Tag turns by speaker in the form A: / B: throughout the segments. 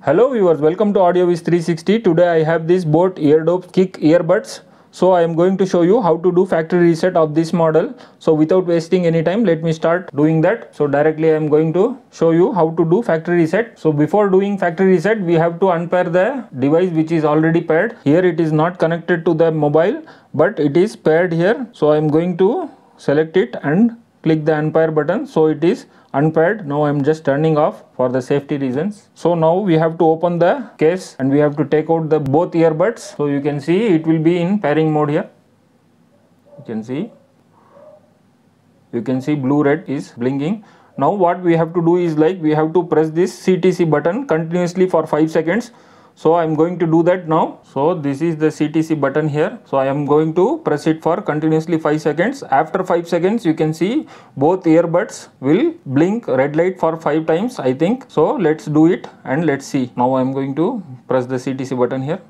A: Hello viewers, welcome to AudioViz 360. Today I have this BoAt Airdopes Kick earbuds. So I am going to show you how to do factory reset of this model. So without wasting any time, let me start doing that. So directly I am going to show you how to do factory reset. So before doing factory reset, we have to unpair the device which is already paired. Here it is not connected to the mobile, but it is paired here. So I am going to select it and click the unpair button. So it is unpaired. Now I am just turning off for the safety reasons. So now we have to open the case and we have to take out the both earbuds. So you can see it will be in pairing mode here. You can see blue red is blinking. Now what we have to do is we have to press this CTC button continuously for 5 seconds. So I am going to do that now. So this is the CTC button here. So I am going to press it for continuously 5 seconds. After 5 seconds, you can see both earbuds will blink red light for 5 times, I think. So let's do it and let's see. Now I am going to press the CTC button here.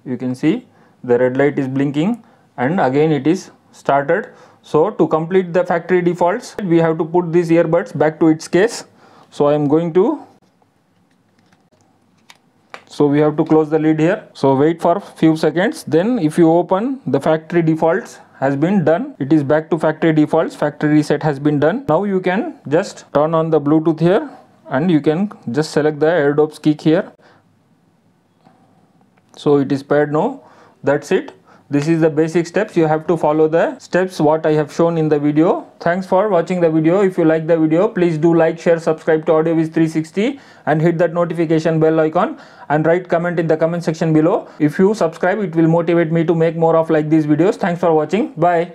A: You can see the red light is blinking and again it is started. So to complete the factory defaults, we have to put these earbuds back to its case. So I am going to, so we have to close the lid here. So wait for few seconds. Then if you open, the factory defaults has been done. It is back to factory defaults. Factory reset has been done. Now you can just turn on the Bluetooth here and you can just select the Airdopes Kick here. So it is paired now. That's it. This is the basic steps. You have to follow the steps what I have shown in the video. Thanks for watching the video. If you like the video, please do like, share, subscribe to AudioViz 360 and hit that notification bell icon and write comment in the comment section below. If you subscribe, it will motivate me to make more of like these videos. Thanks for watching. Bye.